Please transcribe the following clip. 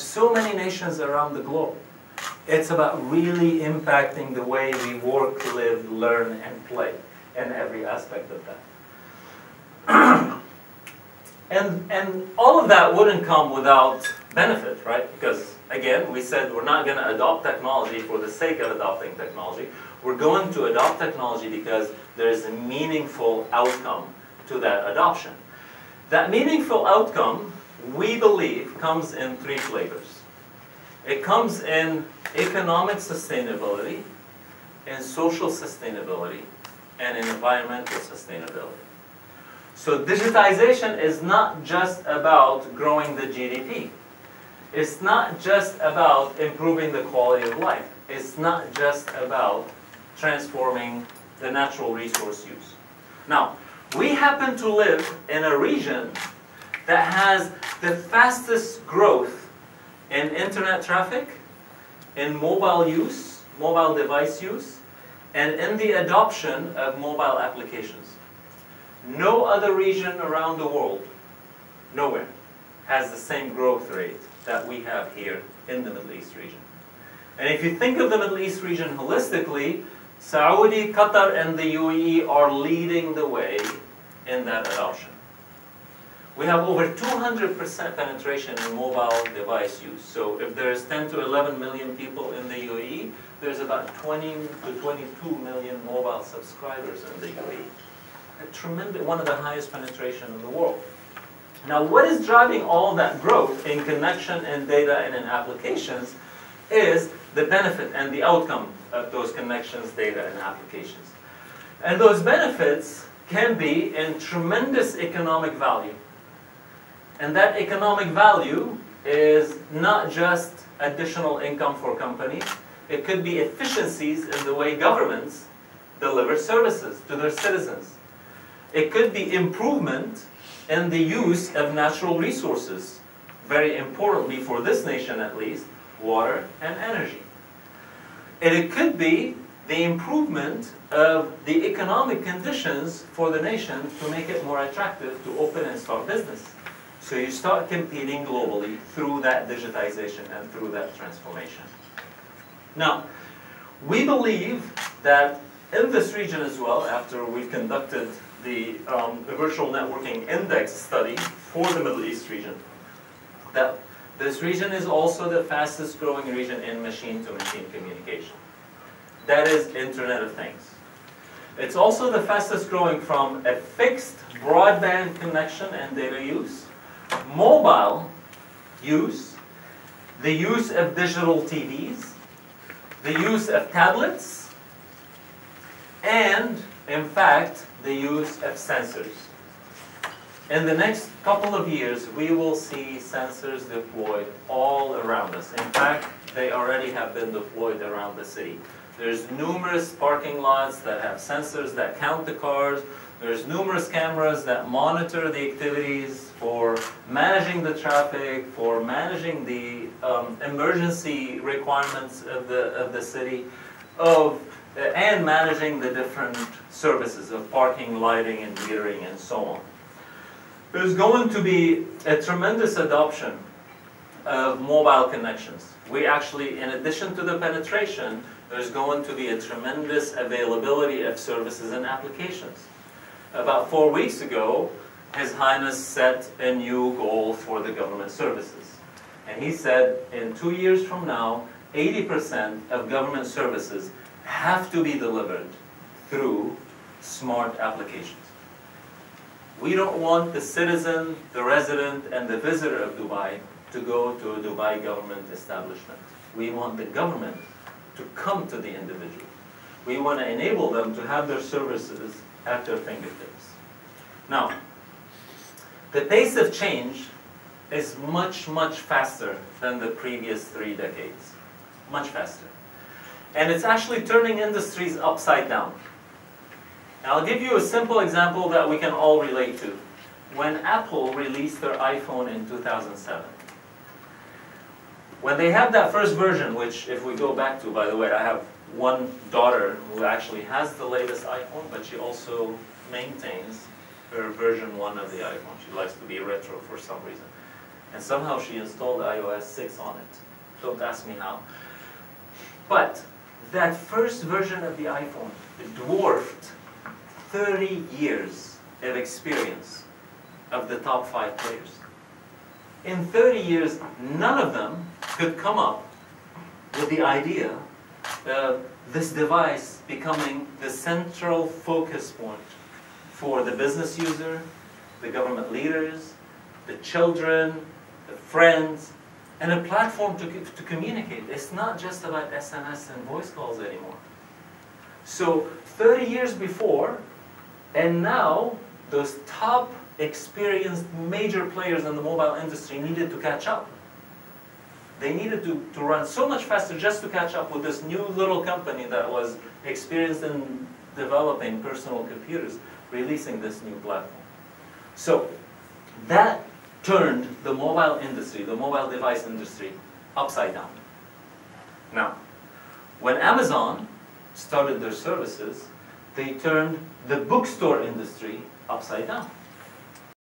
so many nations around the globe. It's about really impacting the way we work, live, learn, and play in every aspect of that. And all of that wouldn't come without benefit, right? Because, again, we said we're not going to adopt technology for the sake of adopting technology. We're going to adopt technology because there's a meaningful outcome to that adoption. That meaningful outcome, we believe, comes in three flavors. It comes in economic sustainability, in social sustainability, and in environmental sustainability. So digitization is not just about growing the GDP. It's not just about improving the quality of life. It's not just about transforming the natural resource use. Now, we happen to live in a region that has the fastest growth in internet traffic, in mobile use, mobile device use, and in the adoption of mobile applications. No other region around the world, nowhere, has the same growth rate that we have here in the Middle East region. And if you think of the Middle East region holistically, Saudi, Qatar, and the UAE are leading the way in that adoption. We have over 200% penetration in mobile device use. So if there's 10 to 11 million people in the UAE, there's about 20 to 22 million mobile subscribers in the UAE. A tremendous, one of the highest penetration in the world. Now, what is driving all that growth in connection and data and in applications is the benefit and the outcome of those connections, data, and applications. And those benefits can be in tremendous economic value. And that economic value is not just additional income for companies. It could be efficiencies in the way governments deliver services to their citizens. It could be improvement in the use of natural resources, very importantly for this nation at least, water and energy. And it could be the improvement of the economic conditions for the nation to make it more attractive to open and start business. So you start competing globally through that digitization and through that transformation. Now, we believe that in this region as well, after we've conducted the virtual networking index study for the Middle East region, that this region is also the fastest growing region in machine-to-machine communication. That is Internet of Things. It's also the fastest growing from a fixed broadband connection and data use, mobile use, the use of digital TVs, the use of tablets, and, in fact, the use of sensors. In the next couple of years, we will see sensors deployed all around us. In fact, they already have been deployed around the city. There's numerous parking lots that have sensors that count the cars. There's numerous cameras that monitor the activities for managing the traffic, for managing the emergency requirements of the city, and managing the different services of parking, lighting, and metering, and so on. There's going to be a tremendous adoption of mobile connections. We actually, in addition to the penetration, there's going to be a tremendous availability of services and applications. About 4 weeks ago, His Highness set a new goal for the government services. And he said, in 2 years from now, 80% of government services have to be delivered through smart applications. We don't want the citizen, the resident, and the visitor of Dubai to go to a Dubai government establishment. We want the government to come to the individual. We want to enable them to have their services at their fingertips. Now, the pace of change is much, much faster than the previous 3 decades. Much faster. And it's actually turning industries upside down. Now, I'll give you a simple example that we can all relate to. When Apple released their iPhone in 2007, when they had that first version, which if we go back to, by the way, I have one daughter who actually has the latest iPhone, but she also maintains her version 1 of the iPhone. She likes to be retro for some reason. And somehow she installed iOS 6 on it. Don't ask me how. But that first version of the iPhone dwarfed 30 years of experience of the top 5 players. In 30 years, none of them could come up with the idea of this device becoming the central focus point for the business user, the government leaders, the children, the friends, and a platform to communicate. It's not just about SMS and voice calls anymore. So 30 years before, and now those top experienced major players in the mobile industry needed to catch up. They needed to run so much faster just to catch up with this new little company that was experienced in developing personal computers, releasing this new platform. So that turned the mobile industry, the mobile device industry, upside down. Now, when Amazon started their services, they turned the bookstore industry upside down.